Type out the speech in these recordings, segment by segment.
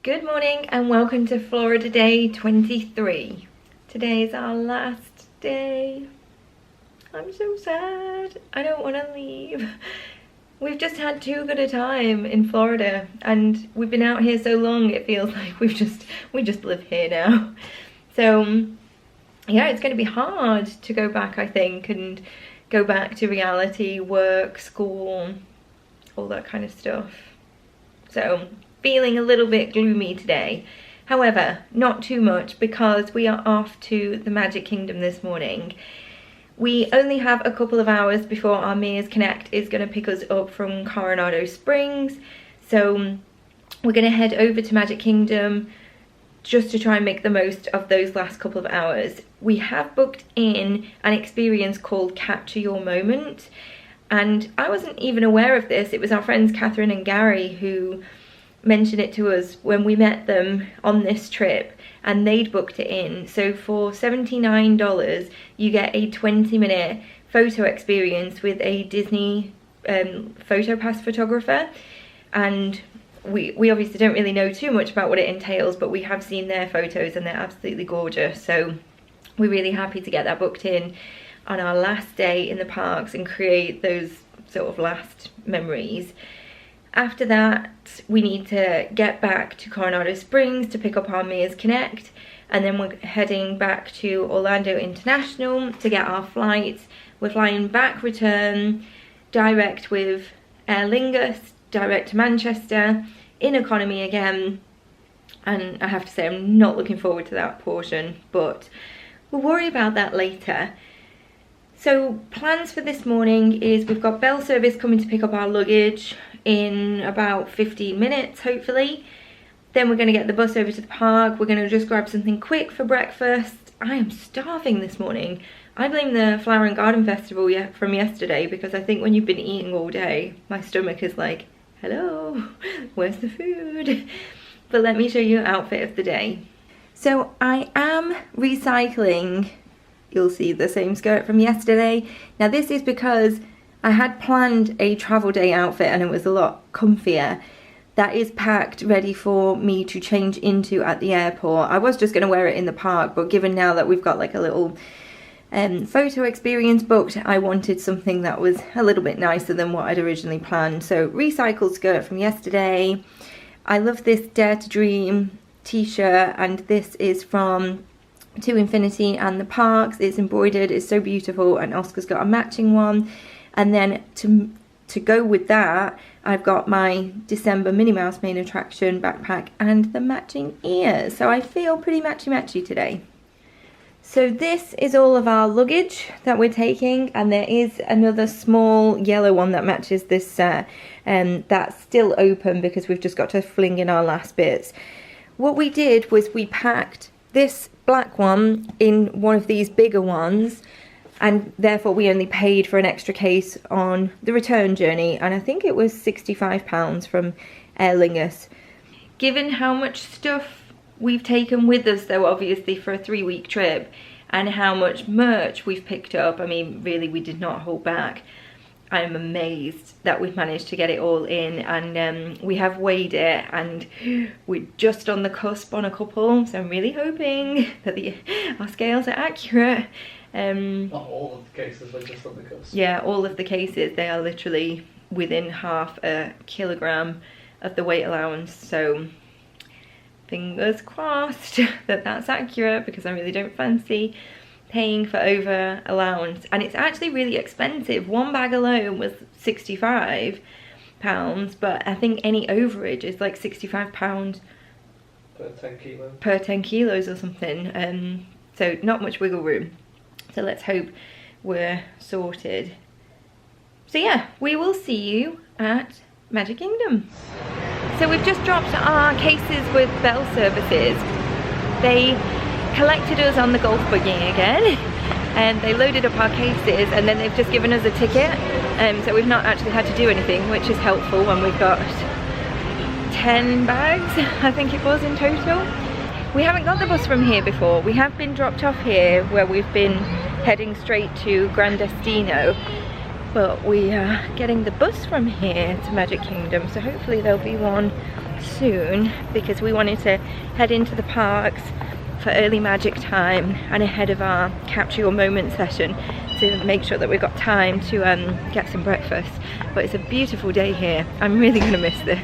Good morning and welcome to Florida Day 23. Today is our last day. I'm so sad. I don't want to leave. We've just had too good a time in Florida and we've been out here so long it feels like we just live here now. So yeah, it's going to be hard to go back, I think, and go back to reality, work, school, all that kind of stuff. So feeling a little bit gloomy today. However, not too much because we are off to the Magic Kingdom this morning. We only have a couple of hours before our Mears Connect is going to pick us up from Coronado Springs. So we're going to head over to Magic Kingdom just to try and make the most of those last couple of hours. We have booked in an experience called Capture Your Moment. And I wasn't even aware of this. It was our friends Catherine and Gary who mentioned it to us when we met them on this trip, and they'd booked it in. So for $79 you get a 20-minute photo experience with a Disney PhotoPass photographer, and we obviously don't really know too much about what it entails, but we have seen their photos and they're absolutely gorgeous. So we're really happy to get that booked in on our last day in the parks and create those sort of last memories. After that, we need to get back to Coronado Springs to pick up our Mears Connect, and then we're heading back to Orlando International to get our flights. We're flying back return, direct with Aer Lingus, direct to Manchester, in economy again, and I have to say I'm not looking forward to that portion, but we'll worry about that later. So plans for this morning is we've got bell service coming to pick up our luggage in about 15 minutes hopefully. Then we're going to get the bus over to the park. We're going to just grab something quick for breakfast. I am starving this morning. I blame the Flower and Garden Festival from yesterday, because I think when you've been eating all day my stomach is like, hello, where's the food? But let me show you an outfit of the day. So I am recycling, you'll see, the same skirt from yesterday. Now this is because I had planned a travel day outfit and it was a lot comfier. That is packed ready for me to change into at the airport. I was just going to wear it in the park, but given now that we've got like a little photo experience booked, I wanted something that was a little bit nicer than what I'd originally planned. So recycled skirt from yesterday. I love this Dare to Dream t-shirt, and this is from To Infinity and the Parks. It's embroidered, it's so beautiful, and Oscar's got a matching one. And then to go with that, I've got my December Minnie Mouse main attraction backpack and the matching ears. So I feel pretty matchy-matchy today. So this is all of our luggage that we're taking, and there is another small yellow one that matches this set, that's still open because we've just got to fling in our last bits. What we did was we packed this black one in one of these bigger ones, and therefore we only paid for an extra case on the return journey, and I think it was £65 from Aer Lingus. Given how much stuff we've taken with us though, obviously for a 3-week trip, and how much merch we've picked up, I mean really we did not hold back. I'm amazed that we've managed to get it all in, and we have weighed it and we're just on the cusp on a couple, so I'm really hoping that our scales are accurate. Not all of the cases, but just on the cusp. Yeah, all of the cases, they are literally within half a kilogram of the weight allowance, so fingers crossed that that's accurate, because I really don't fancy paying for over allowance. And it's actually really expensive. One bag alone was £65, but I think any overage is like £65 per 10 kilos. Per 10 kilos or something. So not much wiggle room. So let's hope we're sorted. So yeah, we will see you at Magic Kingdom. So we've just dropped our cases with bell services. They collected us on the golf buggy again, and they loaded up our cases, and then they've just given us a ticket. So we've not actually had to do anything, which is helpful when we've got 10 bags, I think it was in total. We haven't got the bus from here before. We have been dropped off here where we've been heading straight to Gran Destino, but we are getting the bus from here to Magic Kingdom, so hopefully there'll be one soon, because we wanted to head into the parks for early magic time and ahead of our capture your moment session to make sure that we've got time to get some breakfast. But it's a beautiful day here. I'm really gonna miss this.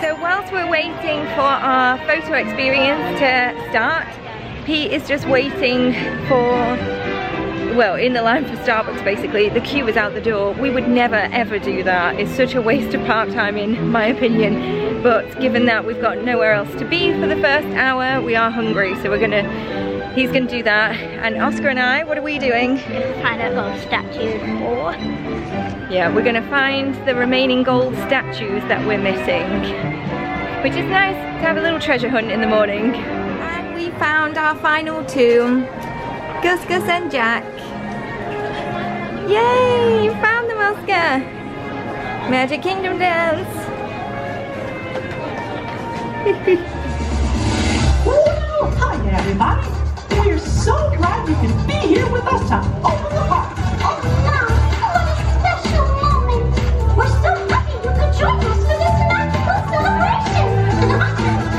So whilst we're waiting for our photo experience to start, Pete is just waiting for, well, in the line for Starbucks basically. The queue is out the door. We would never ever do that. It's such a waste of park time in my opinion. But given that we've got nowhere else to be for the first hour, we are hungry, so he's gonna do that. And Oscar and I, what are we doing? Find a gold statue for. Yeah, we're gonna find the remaining gold statues that we're missing, which is nice to have a little treasure hunt in the morning. And we found our final two, Gus Gus and Jack. Yay, you found them, Oscar. Magic Kingdom dance. Well, hi there, everybody. We're so glad you can be here with us to open the park. Oh no, what a special moment. We're so happy you could join us for this magical celebration.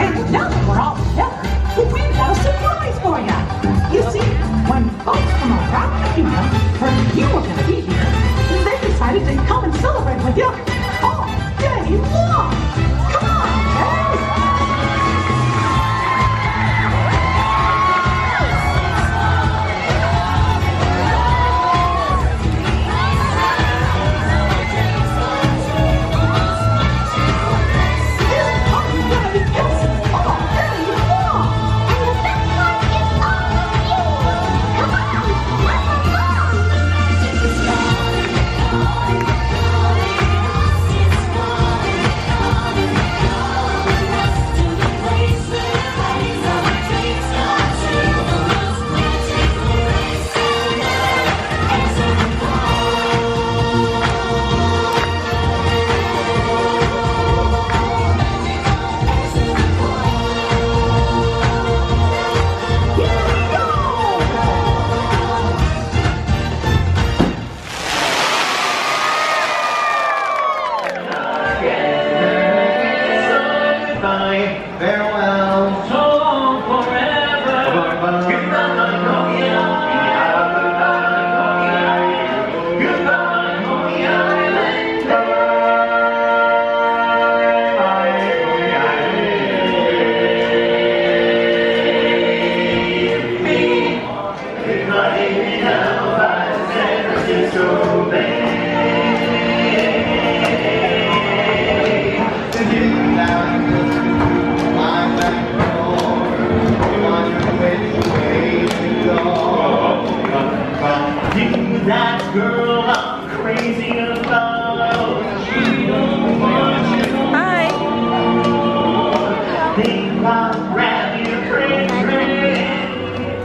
And now that we're all together, we've got a surprise for you. You see, when folks from around the kingdom heard you were going to be here, they decided to come and celebrate with you all day long. Come on, guys.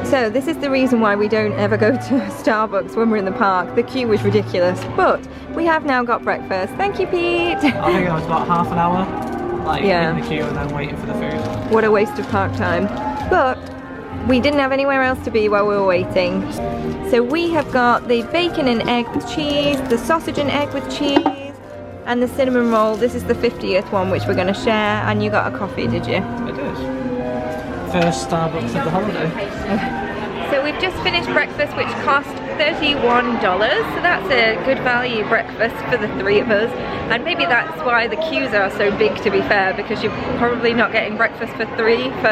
So this is the reason why we don't ever go to Starbucks when we're in the park. The queue was ridiculous, but we have now got breakfast. Thank you, Pete. I think it was about half an hour, like Yeah. in the queue and then waiting for the food. What a waste of park time. But we didn't have anywhere else to be while we were waiting. So we have got the bacon and egg with cheese, the sausage and egg with cheese, and the cinnamon roll. This is the 50th one, which we're going to share. And you got a coffee, did you? I did. First Starbucks of the holiday. So we've just finished breakfast, which cost $31, so that's a good value breakfast for the three of us. And maybe that's why the queues are so big, to be fair, because you're probably not getting breakfast for three for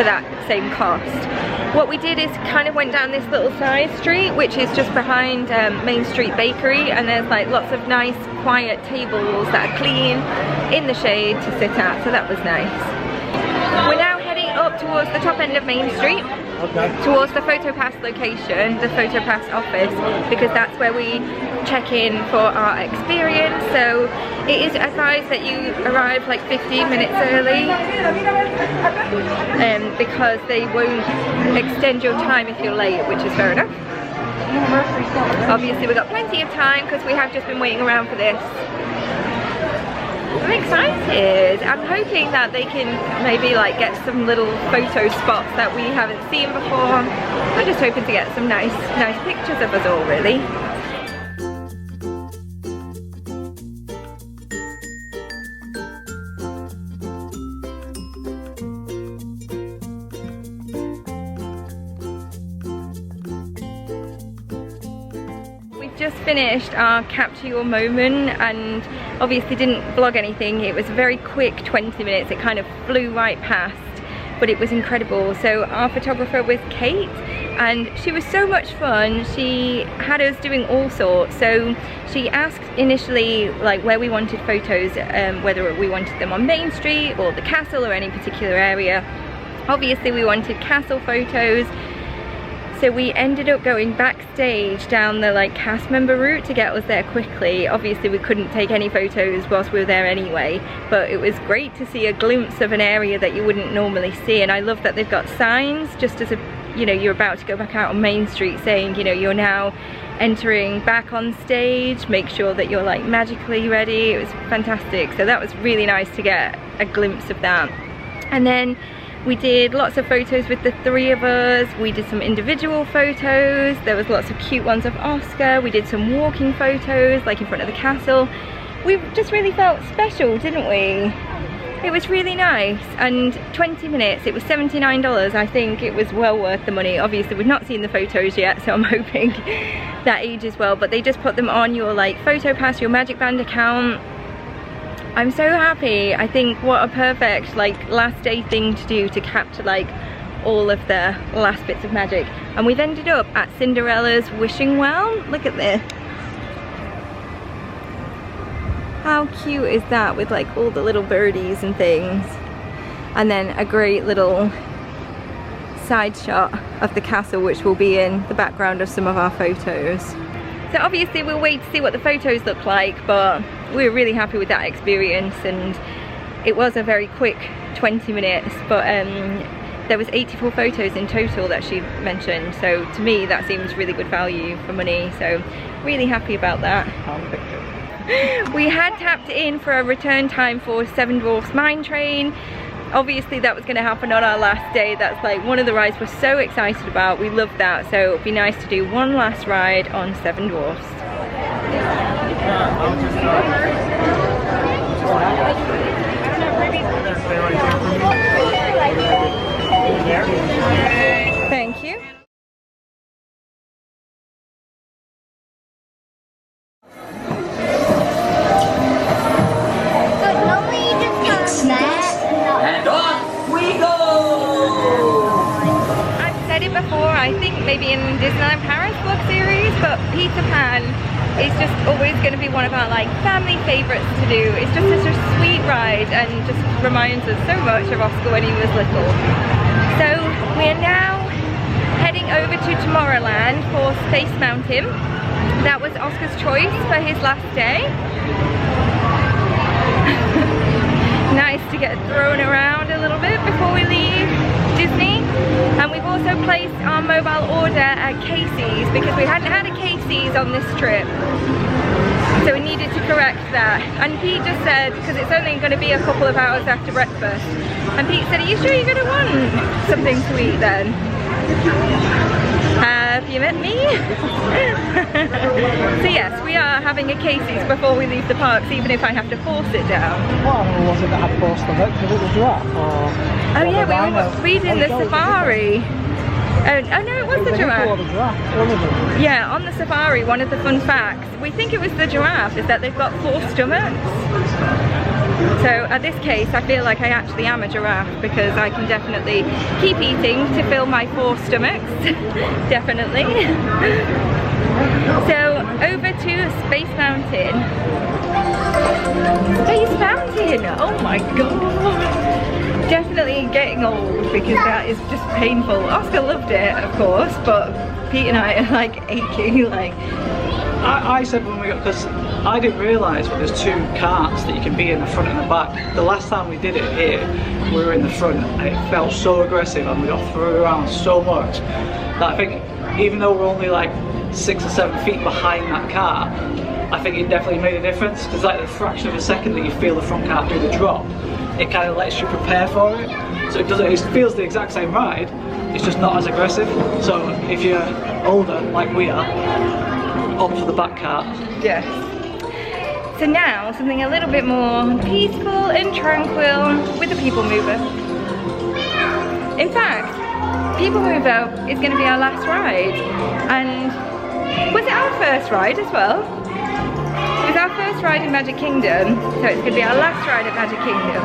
that same cost. What we did is kind of went down this little side street, which is just behind Main Street Bakery, and there's like lots of nice quiet tables that are clean in the shade to sit at, so that was nice. We're now heading up towards the top end of Main Street, towards the PhotoPass location, the PhotoPass office, because that's where we check in for our experience. So it is advised that you arrive like 15 minutes early, because they won't extend your time if you're late, which is fair enough. Obviously we've got plenty of time because we have just been waiting around for this. I'm excited. I'm hoping that they can maybe like get some little photo spots that we haven't seen before. I'm just hoping to get some nice pictures of us all, really. Just finished our capture your moment, and obviously didn't vlog anything. It was a very quick 20 minutes. It kind of flew right past, but it was incredible. So our photographer was Kate, and she was so much fun. She had us doing all sorts. So she asked initially like where we wanted photos, whether we wanted them on Main Street or the castle or any particular area. Obviously we wanted castle photos. So we ended up going backstage down the like cast member route to get us there quickly. Obviously we couldn't take any photos whilst we were there anyway, but it was great to see a glimpse of an area that you wouldn't normally see. And I love that they've got signs just as a, you know, you're about to go back out on Main Street saying, you know, you're now entering back on stage, make sure that you're like magically ready. It was fantastic. So that was really nice to get a glimpse of that. And then we did lots of photos with the three of us. We did some individual photos. There was lots of cute ones of Oscar. We did some walking photos, like in front of the castle. We just really felt special, didn't we? It was really nice. And 20 minutes, it was $79. I think it was well worth the money. Obviously, we've not seen the photos yet, so I'm hoping that ages well. But they just put them on your like PhotoPass, your Magic Band account. I'm so happy. I think what a perfect like last day thing to do to capture like all of the last bits of magic. And we've ended up at Cinderella's wishing well. Look at this. How cute is that, with like all the little birdies and things. And then a great little side shot of the castle, which will be in the background of some of our photos. So obviously we'll wait to see what the photos look like, but we were really happy with that experience. And it was a very quick 20 minutes, but there was 84 photos in total that she mentioned. So to me that seems really good value for money, so really happy about that. We had tapped in for a return time for Seven Dwarfs Mine Train. Obviously that was going to happen on our last day. That's like one of the rides we're so excited about. We love that, so it'd be nice to do one last ride on Seven Dwarfs. Thank you. I think maybe in Disneyland Paris vlog series, but Peter Pan is just always going to be one of our like family favorites to do. It's just such a sweet ride and just reminds us so much of Oscar when he was little. So we're now heading over to Tomorrowland for Space Mountain. That was Oscar's choice for his last day. Nice to get thrown around a little bit before we leave Disney. And we've also placed our mobile order at Casey's because we hadn't had a Casey's on this trip, so we needed to correct that. And Pete just said, because it's only going to be a couple of hours after breakfast, and Pete said, are you sure you're going to want something to eat then? Have you met me? So yes, we are having a Casey's before we leave the parks, even if I have to force it down. What animal was it that had four stomachs? Was it the giraffe? Or oh yeah, we did in the safari. Oh no, it was the giraffe. One of them. Yeah, on the safari, one of the fun facts, we think it was the giraffe, is that they've got 4 stomachs. So at this case, I feel like I actually am a giraffe because I can definitely keep eating to fill my 4 stomachs. Definitely. So over to Space Mountain. Space Mountain! Oh my god! Definitely getting old because that is just painful. Oscar loved it, of course, but Pete and I are like aching, like. I said when we got, because I didn't realise that there's 2 carts that you can be in the front and the back. The last time we did it here, we were in the front and it felt so aggressive and we got thrown around so much that I think even though we're only like 6 or 7 feet behind that cart, I think it definitely made a difference, because like the fraction of a second that you feel the front cart do the drop, it kind of lets you prepare for it. So it doesn't, it feels the exact same ride, it's just not as aggressive. So if you're older, like we are, opt for the back cart. Yes. So now, something a little bit more peaceful and tranquil with the People Mover. In fact, People Mover is going to be our last ride. And was it our first ride as well? It was our first ride in Magic Kingdom, so it's going to be our last ride at Magic Kingdom.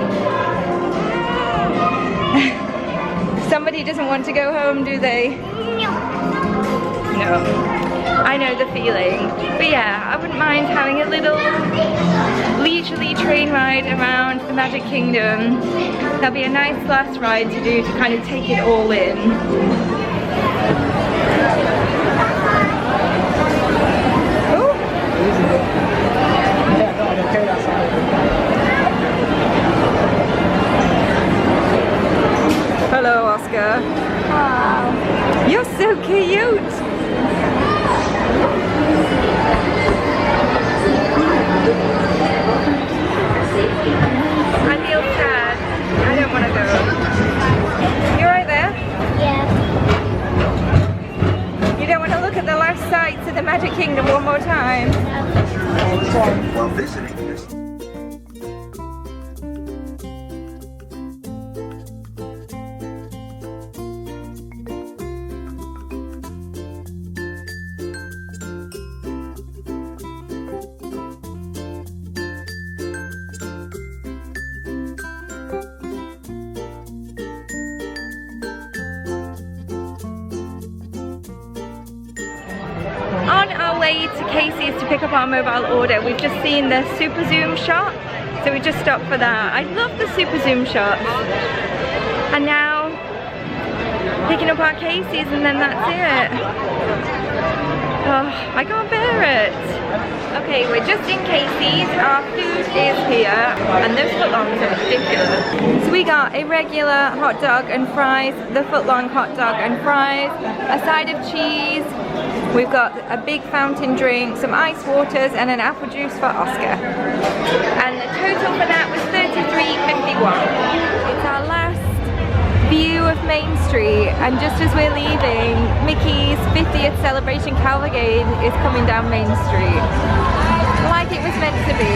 Somebody doesn't want to go home, do they? No. I know the feeling. But yeah, I wouldn't mind having a little leisurely train ride around the Magic Kingdom. That'll be a nice last ride to do to kind of take it all in. Oh! Hello, Oscar. Wow. You're so cute. I feel sad. I don't want to go. You right there? Yeah. You don't want to look at the last sights of the Magic Kingdom one more time? While visiting this. On our way to Casey's to pick up our mobile order, we've just seen the Super Zoom shop, so we just stopped for that. I love the Super Zoom shops. And now, picking up our Casey's and then that's it. Oh, I can't bear it. Okay, we're just in Casey's, our food is here, and those footlongs are ridiculous. So we got a regular hot dog and fries, the footlong hot dog and fries, a side of cheese. We've got a big fountain drink, some ice waters, and an apple juice for Oscar. And the total for that was $33.51. It's our last view of Main Street, and just as we're leaving, Mickey's 50th celebration cavalcade is coming down Main Street. Like it was meant to be.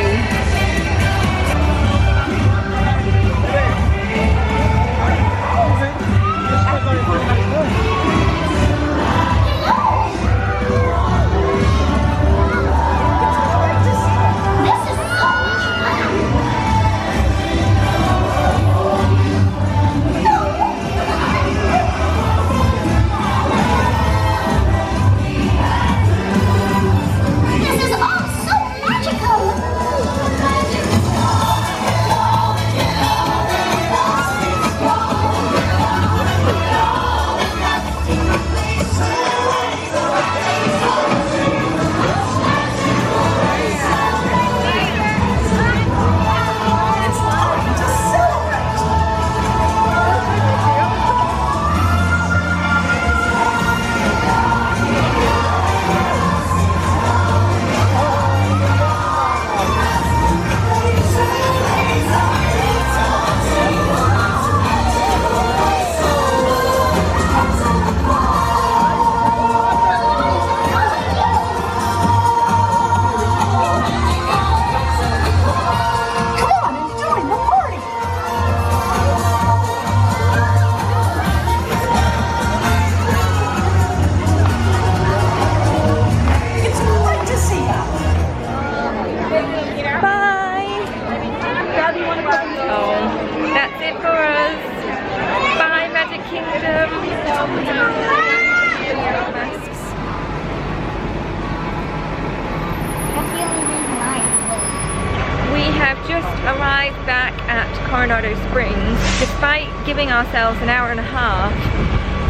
have just arrived back at Coronado Springs. Despite giving ourselves an hour and a half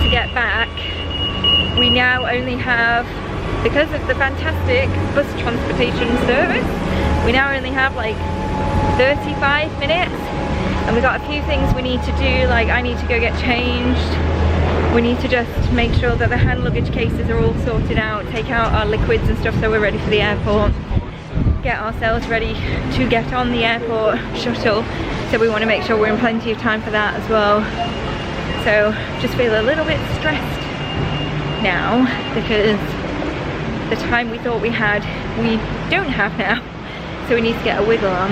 to get back, we now only have, because of the fantastic bus transportation service, we now only have like 35 minutes, and we got a few things we need to do, like I need to go get changed. We need to just make sure that the hand luggage cases are all sorted out, take out our liquids and stuff so we're ready for the airport, get ourselves ready to get on the airport shuttle, so we want to make sure we're in plenty of time for that as well. So just feel a little bit stressed now because the time we thought we had, we don't have now, so we need to get a wiggle on.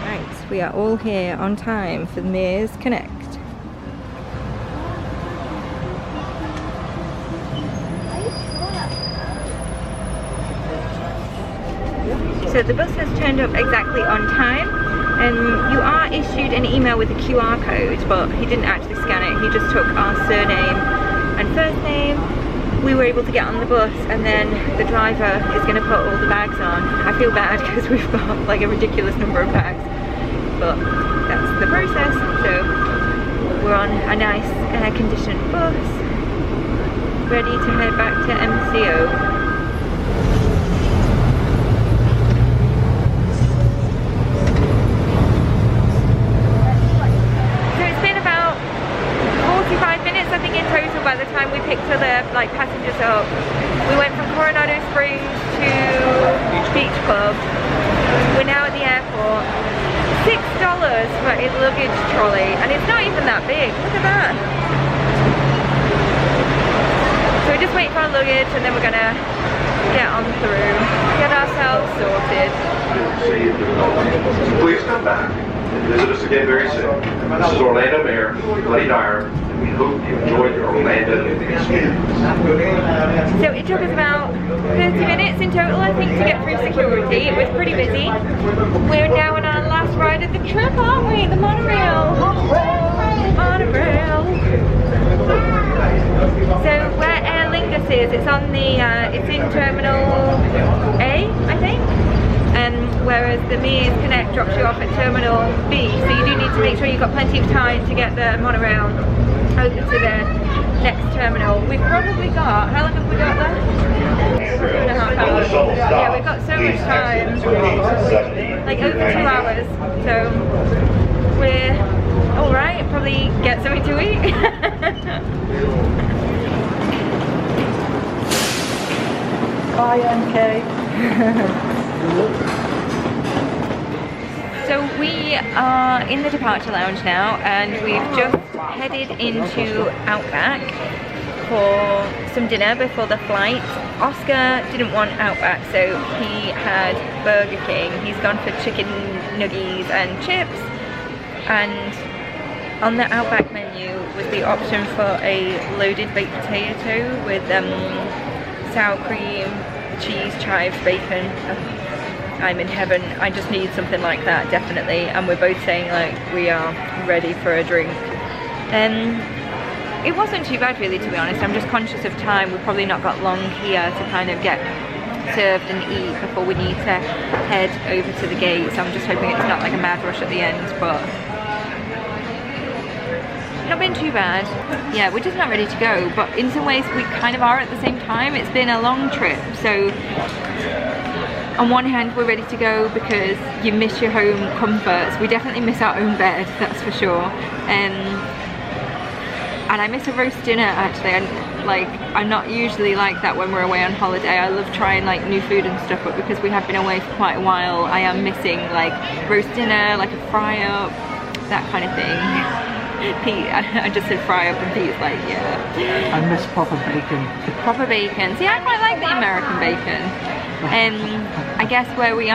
Right, we are all here on time for the Mears Connect. So the bus has turned up exactly on time, and you are issued an email with a QR code, but he didn't actually scan it, he just took our surname and first name. We were able to get on the bus, and then the driver is going to put all the bags on. I feel bad because we've got like a ridiculous number of bags, but that's the process. So we're on a nice air-conditioned bus, ready to head back to MCO. I think in total by the time we picked other like passengers up. We went from Coronado Springs to Beach Club. We're now at the airport. $6 for a luggage trolley, and it's not even that big. Look at that. So we're just waiting for our luggage, and then we're gonna get on through, get ourselves sorted. Please come back and visit us again very soon. This is Orlando Mayor Buddy Dyer. We hope you enjoyed your Orlando experience. So it took us about 30 minutes in total, I think, to get through security. It was pretty busy. We're now on our last ride of the trip, aren't we? The monorail. Monorail. So where Aer Lingus is, it's on the, it's in Terminal A, I think. Whereas the Mears Connect drops you off at Terminal B, so you do need to make sure you've got plenty of time to get the monorail over to the next terminal. We've probably got, how long have we got left? 2.5 hours. Yeah, we've got so much time, like over 2 hours, so we're alright, probably get something to eat. Bye, MK. So we are in the departure lounge now, and we've just headed into Outback for some dinner before the flight. Oscar didn't want Outback, so he had Burger King. He's gone for chicken nuggies and chips, and on the Outback menu was the option for a loaded baked potato with sour cream, cheese, chives, bacon. I'm in heaven. I just need something like that, definitely. And we're both saying like we are ready for a drink. It wasn't too bad really, to be honest. I'm just conscious of time. We've probably not got long here to kind of get served and eat before we need to head over to the gate. So I'm just hoping it's not like a mad rush at the end, but not been too bad. Yeah, we're just not ready to go, but in some ways we kind of are at the same time. It's been a long trip, so on one hand we're ready to go because you miss your home comforts. We definitely miss our own bed, that's for sure. And I miss a roast dinner actually. I'm not usually like that when we're away on holiday. I love trying like new food and stuff, but because we have been away for quite a while, I am missing like roast dinner, like a fry up, that kind of thing. Pete, I just said fry up and Pete's like, yeah. I miss proper bacon. Proper bacon. See, I quite like the American bacon. I guess where we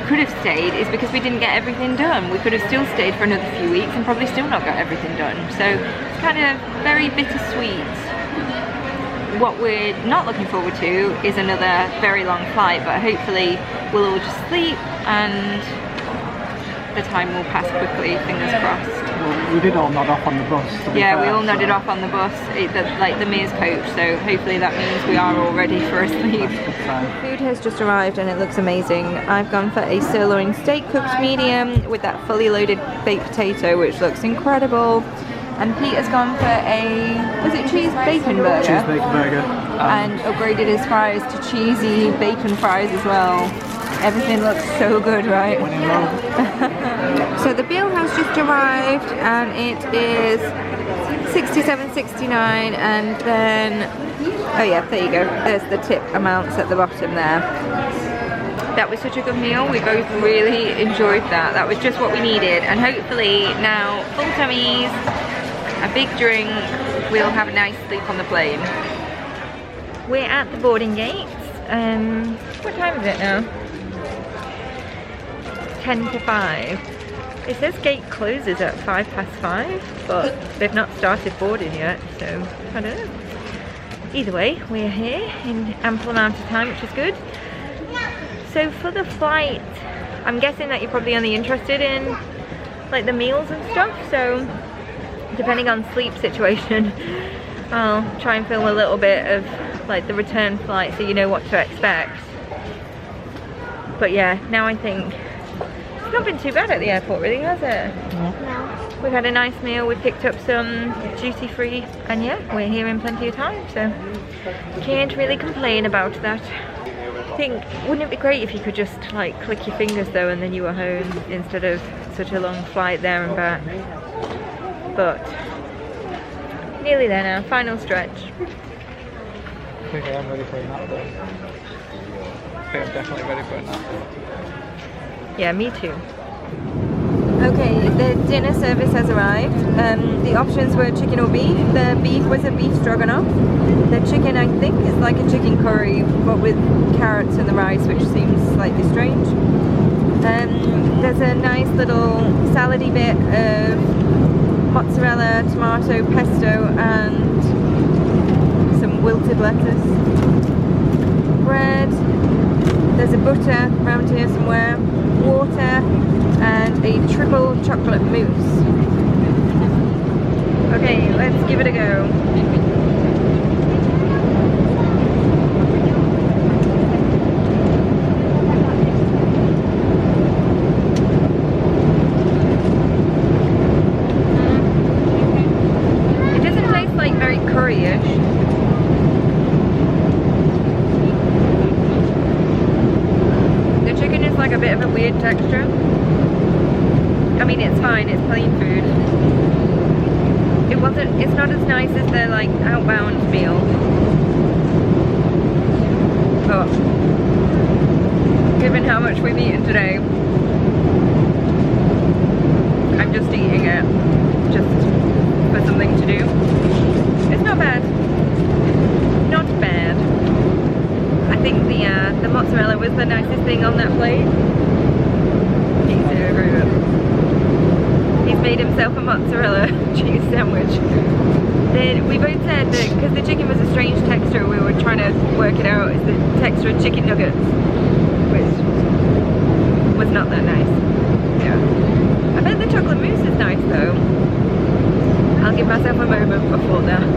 could have stayed is because we didn't get everything done. We could have still stayed for another few weeks and probably still not got everything done. So it's kind of very bittersweet. What we're not looking forward to is another very long flight, but hopefully we'll all just sleep and the time will pass quickly, fingers crossed. Well, we did all nod off on the bus. Yeah, we all nodded off on the bus, like the Mears coach, so hopefully that means we are all ready for a sleep. Food has just arrived and it looks amazing. I've gone for a sirloin steak cooked medium with that fully loaded baked potato, which looks incredible. And Pete has gone for a, was it cheese bacon burger? Cheese bacon burger. And upgraded his fries to cheesy bacon fries as well. Everything looks so good, right? So the bill has just arrived and it is $67.69, and then, oh yeah, there you go. There's the tip amounts at the bottom there. That was such a good meal. We both really enjoyed that. That was just what we needed. And hopefully now, full tummies, a big drink, we'll have a nice sleep on the plane. We're at the boarding gates. What time is it now? 10 to 5. It says gate closes at 5:05, but they've not started boarding yet, so I don't know. Either way, we're here in ample amount of time, which is good. So for the flight, I'm guessing that you're probably only interested in like the meals and stuff, so depending on sleep situation, I'll try and film a little bit of like the return flight so you know what to expect. But yeah, now I think it's not been too bad at the airport, really, has it? No. We've had a nice meal, we've picked up some duty free, and yeah, we're here in plenty of time, so can't really complain about that. I think, wouldn't it be great if you could just like click your fingers though and then you were home instead of such a long flight there and back. But nearly there now, final stretch. I think I am ready for a nap though. I think I'm definitely ready for a nap. Yeah, me too. Okay, the dinner service has arrived. The options were chicken or beef. The beef was a beef stroganoff. The chicken, I think, is like a chicken curry, but with carrots and the rice, which seems slightly strange. There's a nice little salady bit of mozzarella, tomato, pesto, and some wilted lettuce. Bread. There's a butter around here somewhere. Water and a triple chocolate mousse. Okay, let's give it a go. It doesn't taste like very curry-ish. Like a bit of a weird texture. I mean, it's fine, it's plain food. It's not as nice as the like outbound meal. But given how much we've eaten today, I'm just eating it just for something to do. It's not bad. Not bad. I think the mozzarella was the nicest thing on that plate. He's made himself a mozzarella cheese sandwich. We both said that because the chicken was a strange texture, we were trying to work it out as the texture of chicken nuggets, which was not that nice. Yeah. I bet the chocolate mousse is nice though. I'll give myself a moment before that.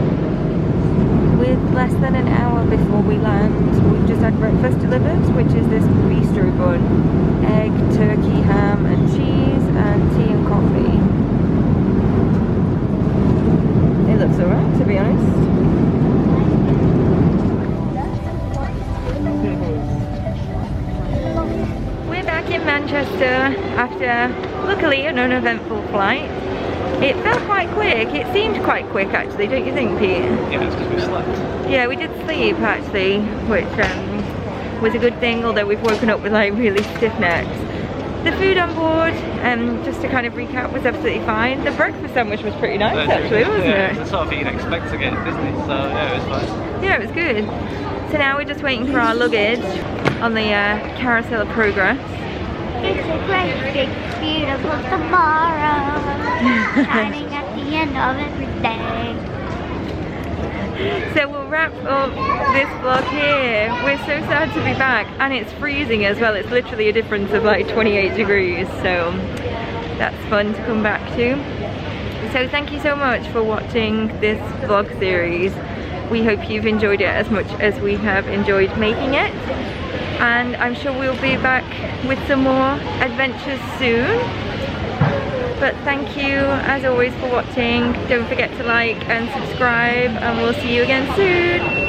With less than an hour before we land, we've just had breakfast delivered, which is this bistro bun. Egg, turkey, ham and cheese, and tea and coffee. It looks alright, to be honest. We're back in Manchester after, luckily, an uneventful flight. It felt quite quick. It seemed quite quick actually, don't you think, Pete? Yeah, it's because we slept. Yeah, we did sleep actually, which was a good thing, although we've woken up with like really stiff necks. The food on board, just to kind of recap, was absolutely fine. The breakfast sandwich was pretty nice actually, wasn't it? It's the sort of thing you'd expect to get at Disney, so yeah, it was fine. Yeah, it was good. So now we're just waiting for our luggage on the Carousel of Progress. It's a great, big, beautiful tomorrow, shining at the end of every day. So we'll wrap up this vlog here. We're so sad to be back, and it's freezing as well. It's literally a difference of like 28 degrees, so that's fun to come back to. So thank you so much for watching this vlog series. We hope you've enjoyed it as much as we have enjoyed making it, and I'm sure we'll be back with some more adventures soon. But thank you as always for watching. Don't forget to like and subscribe, and we'll see you again soon.